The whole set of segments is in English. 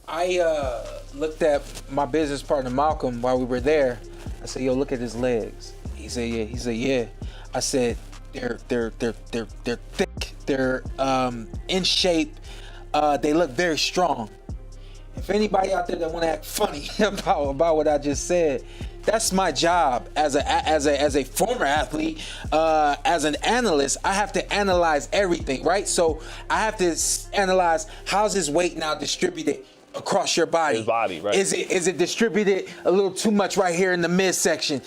I looked at my business partner Malcolm while we were there. I said, "Yo, look at his legs." He said, "Yeah." He said, "Yeah." I said, "They're thick. They're in shape. They look very strong." If anybody out there that want to act funny about what I just said, that's my job as a former athlete, as an analyst. I have to analyze everything, right? So I have to analyze how's his weight now distributed across your body. His body, right? Is it distributed a little too much right here in the midsection?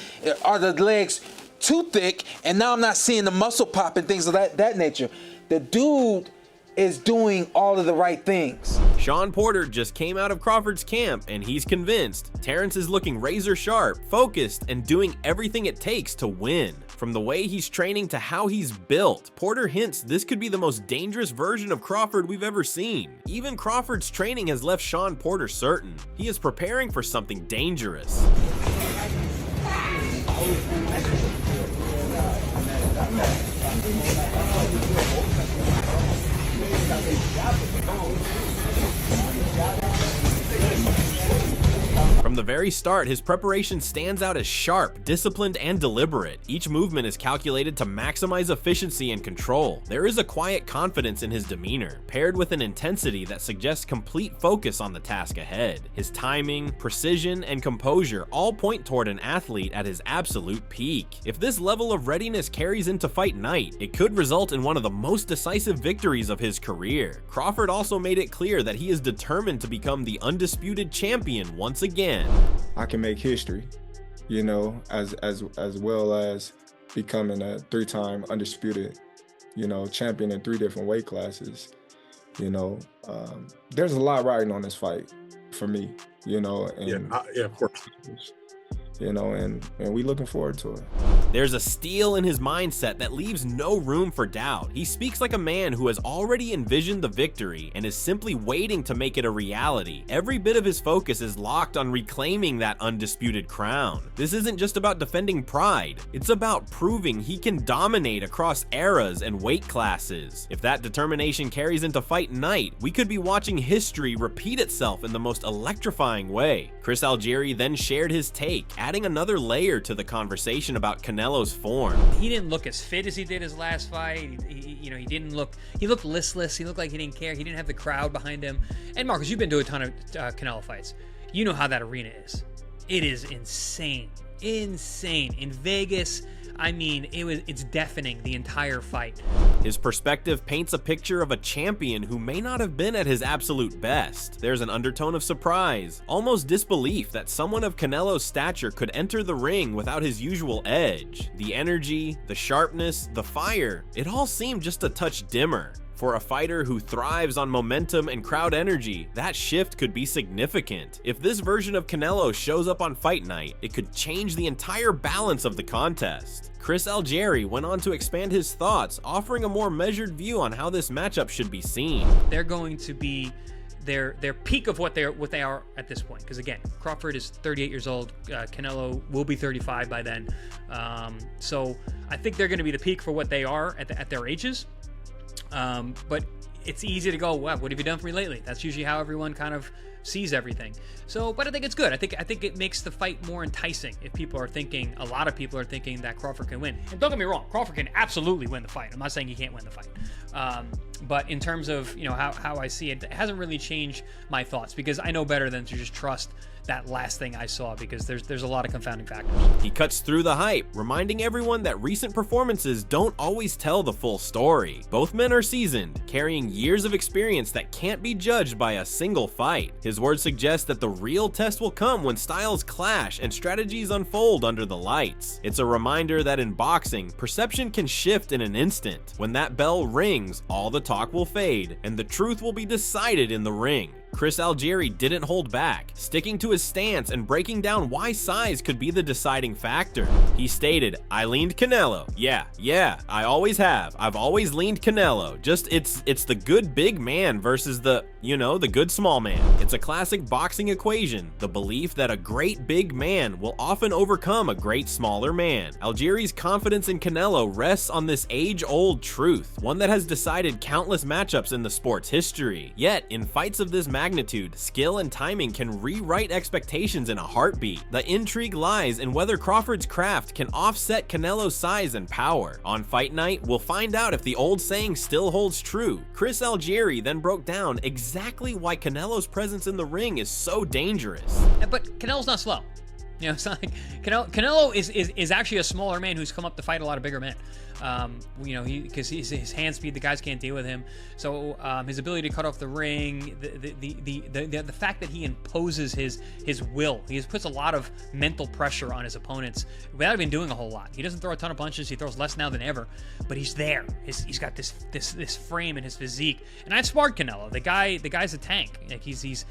Are the legs too thick? And now I'm not seeing the muscle pop and things of that nature. The dude is doing all of the right things. Shawn Porter just came out of Crawford's camp, and he's convinced Terence is looking razor sharp, focused, and doing everything it takes to win. From the way he's training to how he's built, Porter hints this could be the most dangerous version of Crawford we've ever seen. Even Crawford's training has left Shawn Porter certain he is preparing for something dangerous. From the very start, his preparation stands out as sharp, disciplined, and deliberate. Each movement is calculated to maximize efficiency and control. There is a quiet confidence in his demeanor, paired with an intensity that suggests complete focus on the task ahead. His timing, precision, and composure all point toward an athlete at his absolute peak. If this level of readiness carries into fight night, it could result in one of the most decisive victories of his career. Crawford also made it clear that he is determined to become the undisputed champion once again. I can make history, you know, as well as becoming a 3-time undisputed, you know, champion in 3 different weight classes. You know, there's a lot riding on this fight for me, you know. And, yeah, of course. You know, and we looking forward to it. There's a steel in his mindset that leaves no room for doubt. He speaks like a man who has already envisioned the victory and is simply waiting to make it a reality. Every bit of his focus is locked on reclaiming that undisputed crown. This isn't just about defending pride, it's about proving he can dominate across eras and weight classes. If that determination carries into fight night, we could be watching history repeat itself in the most electrifying way. Chris Algieri then shared his take, adding another layer to the conversation about Canelo's form. He didn't look as fit as he did his last fight. He looked listless. He looked like he didn't care. He didn't have the crowd behind him. And Marcus, you've been to a ton of Canelo fights. You know how that arena is. It is insane. Insane. In Vegas, I mean, it's deafening the entire fight. His perspective paints a picture of a champion who may not have been at his absolute best. There's an undertone of surprise, almost disbelief that someone of Canelo's stature could enter the ring without his usual edge. The energy, the sharpness, the fire, it all seemed just a touch dimmer. For a fighter who thrives on momentum and crowd energy, that shift could be significant. If this version of Canelo shows up on fight night, it could change the entire balance of the contest. Chris Algieri went on to expand his thoughts, offering a more measured view on how this matchup should be seen. They're going to be their peak of what they are at this point. Because again, Crawford is 38 years old. Canelo will be 35 by then. So I think they're going to be the peak for what they are at their ages. But it's easy to go, wow, what have you done for me lately? That's usually how everyone kind of sees everything. So, but I think it's good. I think it makes the fight more enticing if a lot of people are thinking that Crawford can win. And don't get me wrong, Crawford can absolutely win the fight. I'm not saying he can't win the fight. But in terms of, you know, how I see it, it hasn't really changed my thoughts because I know better than to just trust that last thing I saw because there's a lot of confounding factors. He cuts through the hype, reminding everyone that recent performances don't always tell the full story. Both men are seasoned, carrying years of experience that can't be judged by a single fight. His words suggest that the real test will come when styles clash and strategies unfold under the lights. It's a reminder that in boxing, perception can shift in an instant. When that bell rings, all the talk will fade, and the truth will be decided in the ring. Chris Algieri didn't hold back, sticking to his stance and breaking down why size could be the deciding factor. He stated, "I leaned Canelo. Yeah, I always have. I've always leaned Canelo. Just it's the good big man versus the good small man. It's a classic boxing equation, the belief that a great big man will often overcome a great smaller man." Algieri's confidence in Canelo rests on this age-old truth, one that has decided countless matchups in the sport's history. Yet, in fights of this magnitude, skill and timing can rewrite expectations in a heartbeat. The intrigue lies in whether Crawford's craft can offset Canelo's size and power. On fight night, we'll find out if the old saying still holds true. Chris Algieri then broke down exactly why Canelo's presence in the ring is so dangerous. But Canelo's not slow. You know, it's not like Canelo is actually a smaller man who's come up to fight a lot of bigger men. You know, because his hand speed, the guys can't deal with him. So his ability to cut off the ring, the fact that he imposes his will, he puts a lot of mental pressure on his opponents without even doing a whole lot. He doesn't throw a ton of punches. He throws less now than ever, but he's there. He's got this frame and his physique. And I've sparred Canelo. The guy's a tank. Like he's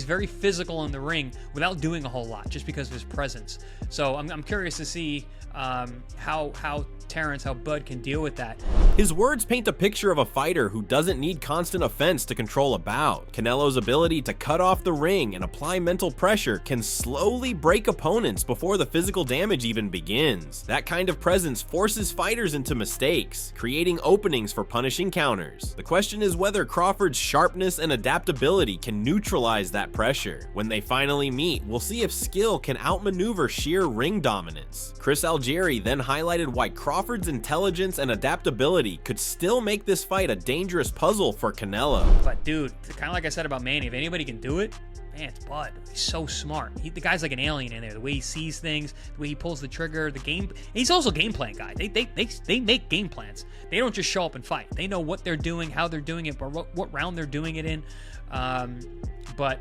very physical in the ring without doing a whole lot, just because of his presence. So I'm curious to see how Terence, how Bud can deal with that. His words paint a picture of a fighter who doesn't need constant offense to control a bout. Canelo's ability to cut off the ring and apply mental pressure can slowly break opponents before the physical damage even begins. That kind of presence forces fighters into mistakes, creating openings for punishing counters. The question is whether Crawford's sharpness and adaptability can neutralize that pressure. When they finally meet, we'll see if skill can outmaneuver sheer ring dominance. Chris Algieri then highlighted why Crawford's intelligence and adaptability could still make this fight a dangerous puzzle for Canelo. But dude, kind of like I said about Manny, if anybody can do it, man, it's Bud. He's so smart. The guy's like an alien in there. The way he sees things, the way he pulls the trigger, the game. He's also a game plan guy. They make game plans. They don't just show up and fight. They know what they're doing, how they're doing it, what round they're doing it in. But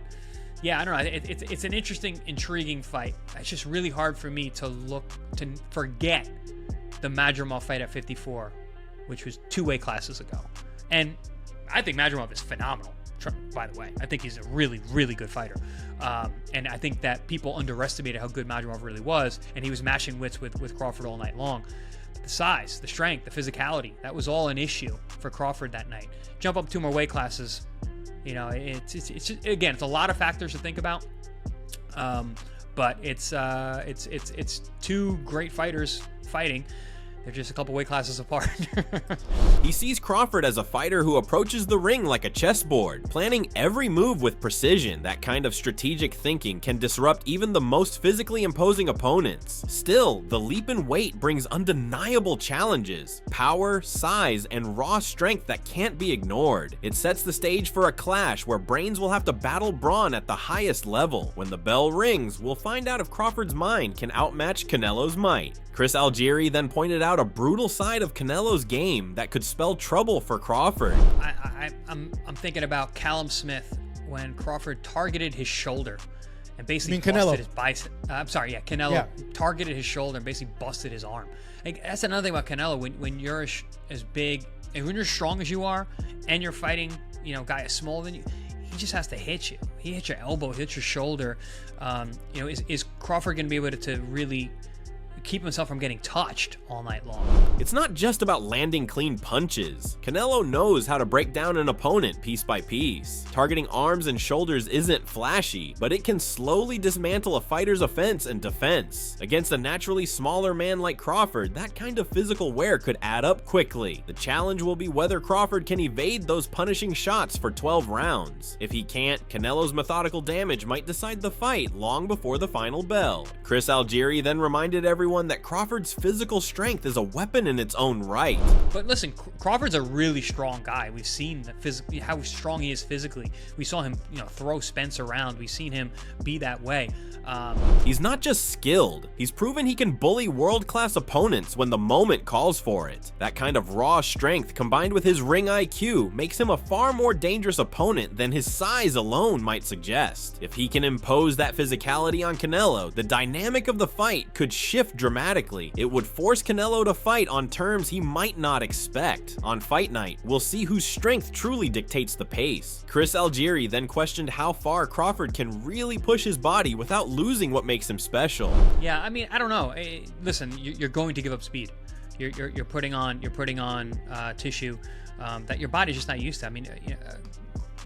yeah, I don't know. It's an interesting, intriguing fight. It's just really hard for me to forget the Madrimov fight at 54, which was 2 weight classes ago. And I think Madrimov is phenomenal, by the way. I think he's a really, really good fighter. And I think that people underestimated how good Madrimov really was, and he was mashing wits with Crawford all night long. The size, the strength, the physicality, that was all an issue for Crawford that night. Jump up 2 more weight classes. You know, it's again, it's a lot of factors to think about. But it's 2 great fighters fighting. They're just a couple weight classes apart. He sees Crawford as a fighter who approaches the ring like a chessboard, planning every move with precision. That kind of strategic thinking can disrupt even the most physically imposing opponents. Still, the leap in weight brings undeniable challenges, power, size, and raw strength that can't be ignored. It sets the stage for a clash where brains will have to battle brawn at the highest level. When the bell rings, we'll find out if Crawford's mind can outmatch Canelo's might. Chris Algieri then pointed out a brutal side of Canelo's game that could spell trouble for Crawford. I'm thinking about Callum Smith when Crawford targeted his shoulder and basically Canelo. busted his bicep. I'm sorry, yeah, Canelo targeted his shoulder and basically busted his arm. Like, that's another thing about Canelo. When you're as big and when you're strong as you are, and you're fighting, you know, a guy as small than you, he just has to hit you. He hits your elbow, hits your shoulder. You know, is Crawford going to be able to really keep himself from getting touched all night long? It's not just about landing clean punches. Canelo knows how to break down an opponent piece by piece. Targeting arms and shoulders isn't flashy, but it can slowly dismantle a fighter's offense and defense. Against a naturally smaller man like Crawford, that kind of physical wear could add up quickly. The challenge will be whether Crawford can evade those punishing shots for 12 rounds. If he can't, Canelo's methodical damage might decide the fight long before the final bell. Chris Algieri then reminded everyone that Crawford's physical strength is a weapon in its own right. But listen, Crawford's a really strong guy. We've seen how strong he is physically. We saw him, you know, throw Spence around. We've seen him be that way. He's not just skilled, he's proven he can bully world-class opponents when the moment calls for it. That kind of raw strength combined with his ring IQ makes him a far more dangerous opponent than his size alone might suggest. If he can impose that physicality on Canelo, the dynamic of the fight could shift dramatically. It would force Canelo to fight on terms he might not expect. On fight night, we'll see whose strength truly dictates the pace. Chris Algieri then questioned how far Crawford can really push his body without losing what makes him special. Yeah, I mean, I don't know. Listen, you're going to give up speed. You're putting on tissue that your body's just not used to. I mean,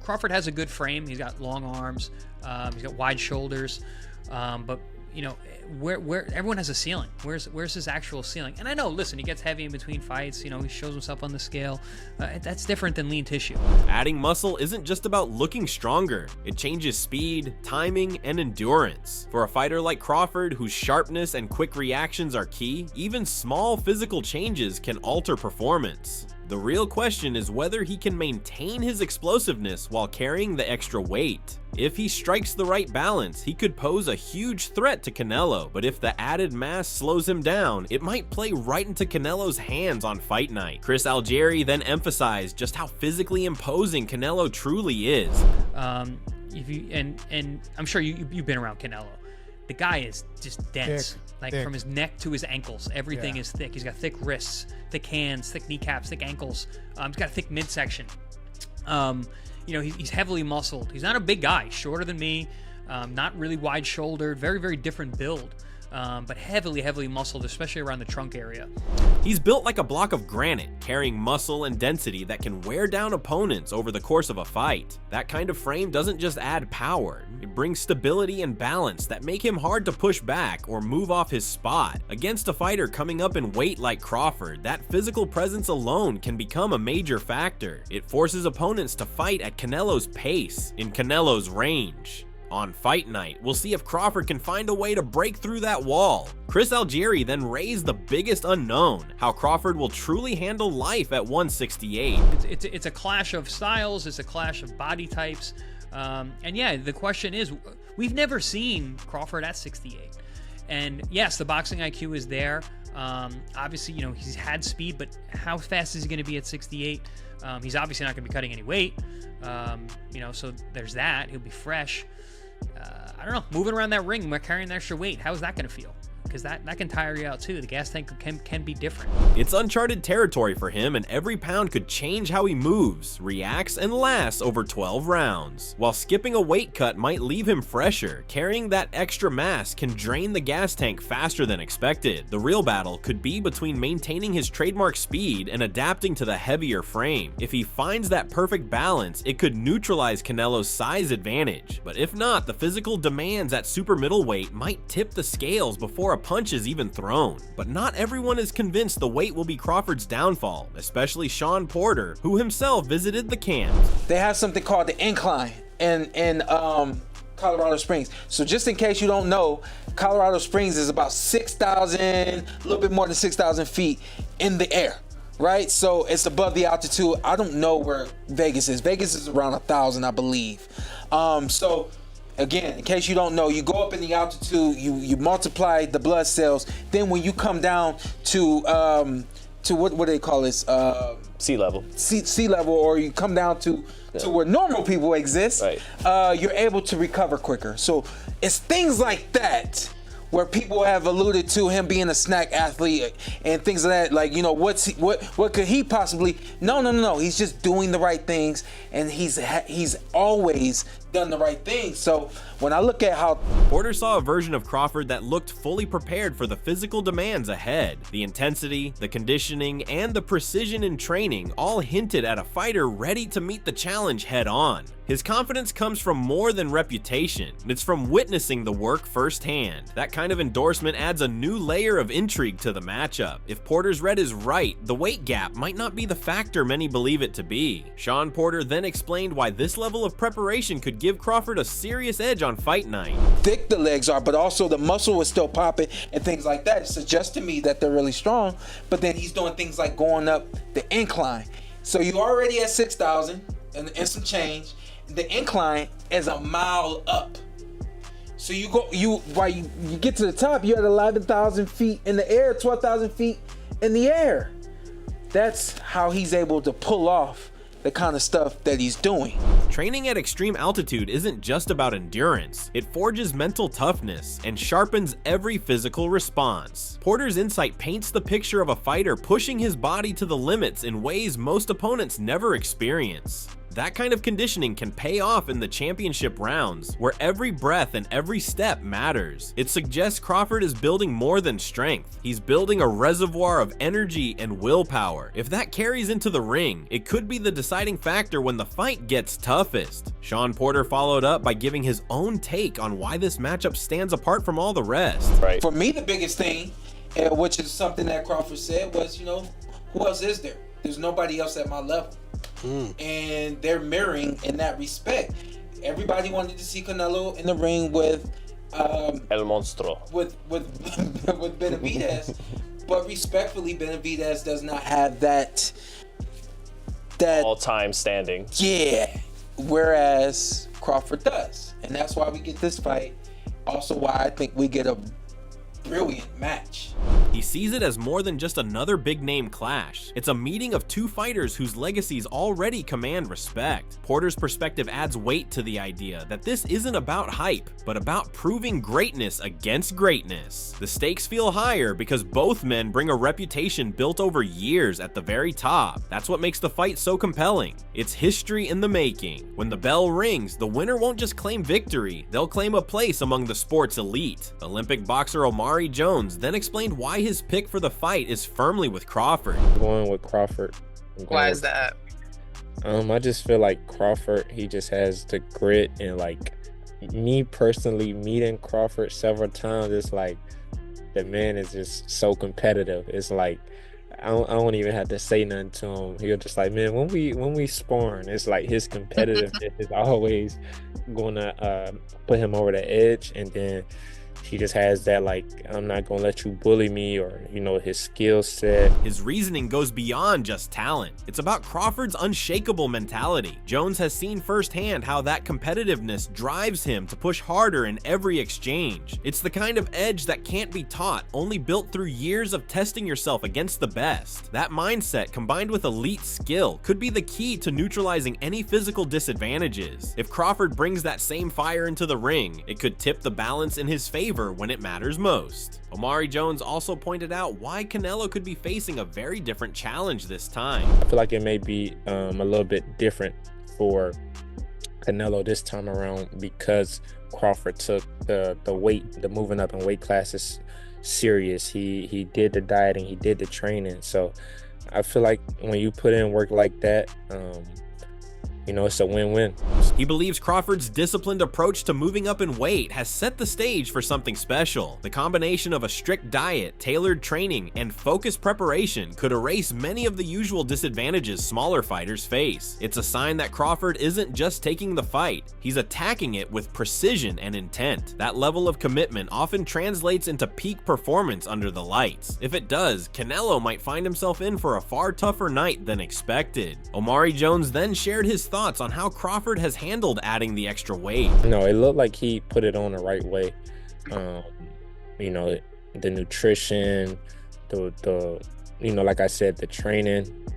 Crawford has a good frame. He's got long arms. He's got wide shoulders. But you know, where everyone has a ceiling. Where's his actual ceiling? And I know, listen, he gets heavy in between fights. You know, he shows himself on the scale. That's different than lean tissue. Adding muscle isn't just about looking stronger. It changes speed, timing, and endurance. For a fighter like Crawford, whose sharpness and quick reactions are key, even small physical changes can alter performance. The real question is whether he can maintain his explosiveness while carrying the extra weight. If he strikes the right balance, he could pose a huge threat to Canelo, but if the added mass slows him down, it might play right into Canelo's hands on fight night. Chris Algieri then emphasized just how physically imposing Canelo truly is. And I'm sure you've been around Canelo. The guy is just dense. Thick. From his neck to his ankles, everything is thick. He's got thick wrists, thick hands, thick kneecaps, thick ankles. He's got a thick midsection. You know, he's heavily muscled. He's not a big guy, shorter than me, not really wide-shouldered, very, very different build, but heavily muscled, especially around the trunk area. He's built like a block of granite, carrying muscle and density that can wear down opponents over the course of a fight. That kind of frame doesn't just add power, it brings stability and balance that make him hard to push back or move off his spot. Against a fighter coming up in weight like Crawford, that physical presence alone can become a major factor. It forces opponents to fight at Canelo's pace, in Canelo's range. On fight night, we'll see if Crawford can find a way to break through that wall. Chris Algieri then raised the biggest unknown, how Crawford will truly handle life at 168. It's a clash of styles, it's a clash of body types, and yeah, the question is, we've never seen Crawford at 68. And yes, the boxing IQ is there. Obviously, you know, he's had speed, but how fast is he going to be at 68? He's obviously not going to be cutting any weight, you know, so there's that. He'll be fresh. I don't know, moving around that ring, carrying the extra weight, how's that going to feel? Because that can tire you out too. The gas tank can be different. It's uncharted territory for him, and every pound could change how he moves, reacts, and lasts over 12 rounds. While skipping a weight cut might leave him fresher, carrying that extra mass can drain the gas tank faster than expected. The real battle could be between maintaining his trademark speed and adapting to the heavier frame. If he finds that perfect balance, it could neutralize Canelo's size advantage. But if not, the physical demands at super middleweight might tip the scales before a punch is even thrown. But not everyone is convinced the weight will be Crawford's downfall, especially Shawn Porter, who himself visited the camp. They have something called the incline in Colorado Springs. So just in case you don't know, Colorado Springs is about 6,000, a little bit more than 6,000 feet in the air, right? So it's above the altitude. I don't know where Vegas is. Vegas is around 1,000, I believe. So again, in case you don't know, you go up in the altitude, you multiply the blood cells. Then when you come down to what do they call this? Sea level. Sea level, or you come down to where normal people exist. Right. You're able to recover quicker. So it's things like that where people have alluded to him being a snack athlete and things of that, like, you know, what could he possibly? No. He's just doing the right things, and he's always done the right thing. So when I look at how Porter saw a version of Crawford that looked fully prepared for the physical demands ahead. The intensity, the conditioning, and the precision in training all hinted at a fighter ready to meet the challenge head on. His confidence comes from more than reputation. It's from witnessing the work firsthand. That kind of endorsement adds a new layer of intrigue to the matchup. If Porter's read is right, the weight gap might not be the factor many believe it to be. Shawn Porter then explained why this level of preparation could give Crawford a serious edge on fight night. Thick the legs are, but also the muscle is still popping and things like that. It suggests to me that they're really strong, but then he's doing things like going up the incline. So you're already at 6,000 and some change. The incline is a mile up. So while you get to the top, you're at 11,000 feet in the air, 12,000 feet in the air. That's how he's able to pull off the kind of stuff that he's doing. Training at extreme altitude isn't just about endurance. It forges mental toughness and sharpens every physical response. Porter's insight paints the picture of a fighter pushing his body to the limits in ways most opponents never experience. That kind of conditioning can pay off in the championship rounds, where every breath and every step matters. It suggests Crawford is building more than strength. He's building a reservoir of energy and willpower. If that carries into the ring, it could be the deciding factor when the fight gets toughest. Shawn Porter followed up by giving his own take on why this matchup stands apart from all the rest. Right. For me, the biggest thing, which is something that Crawford said, was, who else is there? There's nobody else at my level. And they're mirroring in that respect. Everybody wanted to see Canelo in the ring with El Monstro. with Benavidez, but respectfully, Benavidez does not have that All-time standing. yeah, whereas Crawford does, and that's why we get this fight. Also, why I think we get a brilliant match. He sees it as more than just another big-name clash. It's a meeting of two fighters whose legacies already command respect. Porter's perspective adds weight to the idea that this isn't about hype, but about proving greatness against greatness. The stakes feel higher because both men bring a reputation built over years at the very top. That's what makes the fight so compelling. It's history in the making. When the bell rings, the winner won't just claim victory, they'll claim a place among the sport's elite. Olympic boxer Omari Jones then explained why his pick for the fight is firmly with Crawford. Going with Crawford. Why is that? I just feel like Crawford, he just has the grit, and like me personally meeting Crawford several times, it's like the man is just so competitive. It's like I don't even have to say nothing to him. He'll just like, man, when we sparring, it's like his competitiveness is always gonna put him over the edge, and then he just has that, like, I'm not gonna let you bully me, or his skill set. His reasoning goes beyond just talent. It's about Crawford's unshakable mentality. Jones has seen firsthand how that competitiveness drives him to push harder in every exchange. It's the kind of edge that can't be taught, only built through years of testing yourself against the best. That mindset, combined with elite skill, could be the key to neutralizing any physical disadvantages. If Crawford brings that same fire into the ring, it could tip the balance in his favor when it matters most. Omari Jones also pointed out why Canelo could be facing a very different challenge this time. I feel like it may be a little bit different for Canelo this time around because Crawford took the moving up in weight classes serious. He did the dieting, he did the training. So I feel like when you put in work like that, it's a win-win. He believes Crawford's disciplined approach to moving up in weight has set the stage for something special. The combination of a strict diet, tailored training, and focused preparation could erase many of the usual disadvantages smaller fighters face. It's a sign that Crawford isn't just taking the fight, he's attacking it with precision and intent. That level of commitment often translates into peak performance under the lights. If it does, Canelo might find himself in for a far tougher night than expected. Omari Jones then shared his thoughts on how Crawford has handled adding the extra weight. No, it looked like he put it on the right way. The nutrition, the like I said, the training.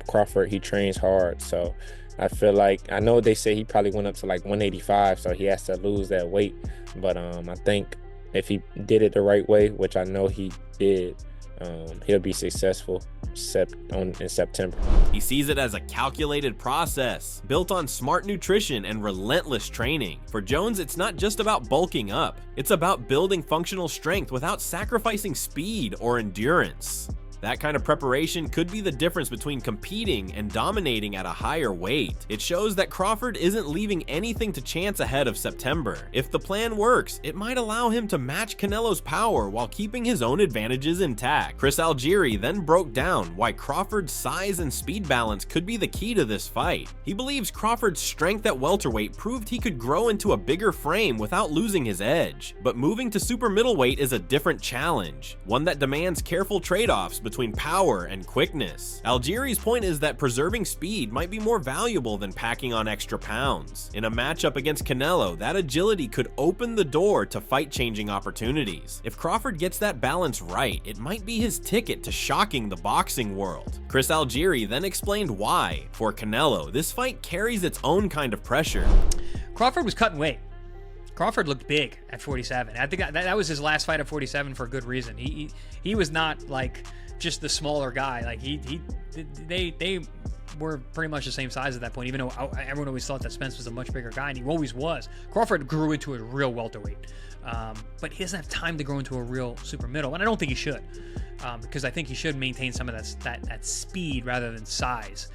Crawford, he trains hard, so I feel like, I know they say he probably went up to like 185, so he has to lose that weight. But I think if he did it the right way, which I know he did, he'll be successful in September. He sees it as a calculated process, built on smart nutrition and relentless training. For Jones, it's not just about bulking up, it's about building functional strength without sacrificing speed or endurance. That kind of preparation could be the difference between competing and dominating at a higher weight. It shows that Crawford isn't leaving anything to chance ahead of September. If the plan works, it might allow him to match Canelo's power while keeping his own advantages intact. Chris Algieri then broke down why Crawford's size and speed balance could be the key to this fight. He believes Crawford's strength at welterweight proved he could grow into a bigger frame without losing his edge. But moving to super middleweight is a different challenge, one that demands careful trade-offs between power and quickness. Algieri's point is that preserving speed might be more valuable than packing on extra pounds. In a matchup against Canelo, that agility could open the door to fight-changing opportunities. If Crawford gets that balance right, it might be his ticket to shocking the boxing world. Chris Algieri then explained why, for Canelo, this fight carries its own kind of pressure. Crawford was cutting weight. Crawford looked big at 47. I think that was his last fight at 47 for a good reason. He was not like just the smaller guy. Like they were pretty much the same size at that point, even though everyone always thought that Spence was a much bigger guy, and he always was. Crawford grew into a real welterweight, but he doesn't have time to grow into a real super middle, and I don't think he should, because I think he should maintain some of that speed rather than size.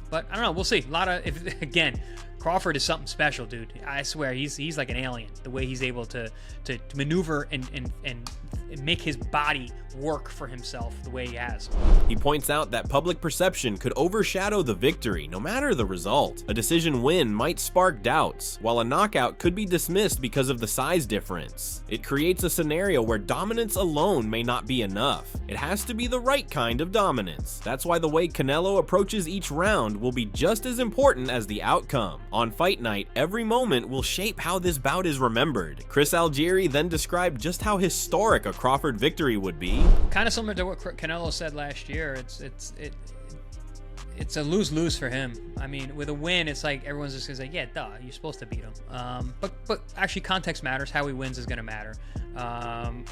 But I don't know. We'll see. Again, Crawford is something special, dude. I swear, he's like an alien. The way he's able to maneuver and make his body work for himself the way he has. He points out that public perception could overshadow the victory, no matter the result. A decision win might spark doubts, while a knockout could be dismissed because of the size difference. It creates a scenario where dominance alone may not be enough. It has to be the right kind of dominance. That's why the way Canelo approaches each round will be just as important as the outcome. On fight night, every moment will shape how this bout is remembered. Chris Algieri then described just how historic a Crawford victory would be. Kind of similar to what Canelo said last year. It's a lose-lose for him. I mean, with a win, it's like everyone's just gonna say, yeah, duh, you're supposed to beat him. But actually, context matters. How he wins is gonna matter.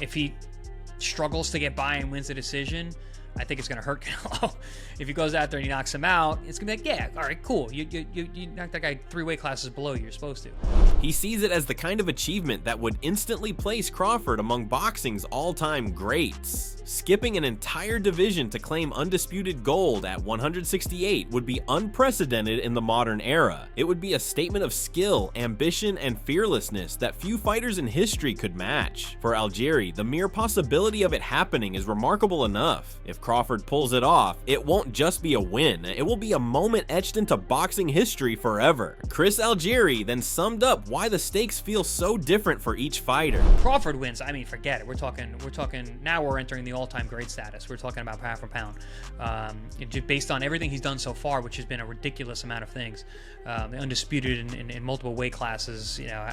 If he struggles to get by and wins the decision, I think it's going to hurt Canelo. If he goes out there and he knocks him out, it's going to be like, yeah, all right, cool. You knocked that guy 3 weight classes below you. You're supposed to. He sees it as the kind of achievement that would instantly place Crawford among boxing's all-time greats. Skipping an entire division to claim undisputed gold at 168 would be unprecedented in the modern era. It would be a statement of skill, ambition, and fearlessness that few fighters in history could match. For Algieri, the mere possibility of it happening is remarkable enough. If Crawford pulls it off, it won't just be a win, it will be a moment etched into boxing history forever. Chris Algieri then summed up why the stakes feel so different for each fighter. Crawford wins. I mean, forget it. We're talking. Now we're entering the all-time great status. We're talking about pound for pound, based on everything he's done so far, which has been a ridiculous amount of things. Undisputed in multiple weight classes. You know,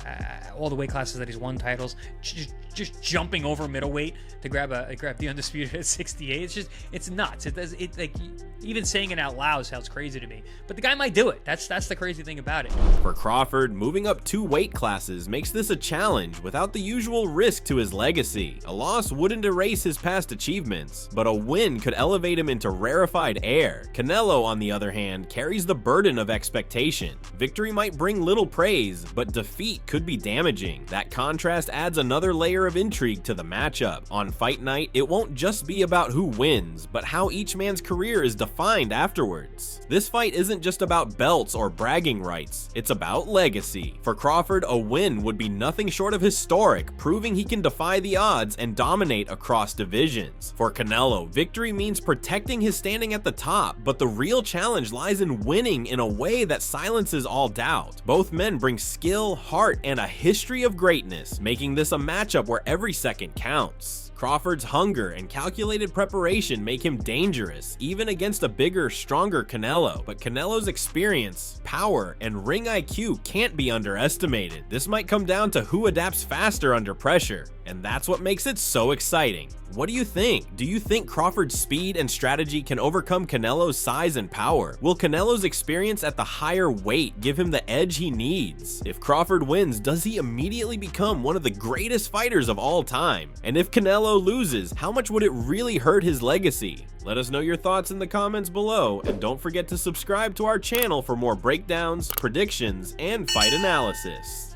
all the weight classes that he's won titles. Just jumping over middleweight to grab the undisputed at 68. It's nuts. It like even saying it out loud sounds crazy to me. But the guy might do it. That's the crazy thing about it. For Crawford, moving up 2 weight classes makes this a challenge without the usual risk to his legacy. A loss wouldn't erase his past achievements, but a win could elevate him into rarefied air. Canelo, on the other hand, carries the burden of expectation. Victory might bring little praise, but defeat could be damaging. That contrast adds another layer of intrigue to the matchup. On fight night, it won't just be about who wins, but how each man's career is defined afterwards. This fight isn't just about belts or bragging rights, it's about legacy. For Crawford, a win would be nothing short of historic, proving he can defy the odds and dominate across divisions. For Canelo, victory means protecting his standing at the top, but the real challenge lies in winning in a way that silences all doubt. Both men bring skill, heart, and a history of greatness, making this a matchup where every second counts. Crawford's hunger and calculated preparation make him dangerous, even against a bigger, stronger Canelo. But Canelo's experience, power, and ring IQ can't be underestimated. This might come down to who adapts faster under pressure, and that's what makes it so exciting. What do you think? Do you think Crawford's speed and strategy can overcome Canelo's size and power? Will Canelo's experience at the higher weight give him the edge he needs? If Crawford wins, does he immediately become one of the greatest fighters of all time? And if Canelo loses, how much would it really hurt his legacy? Let us know your thoughts in the comments below, and don't forget to subscribe to our channel for more breakdowns, predictions, and fight analysis.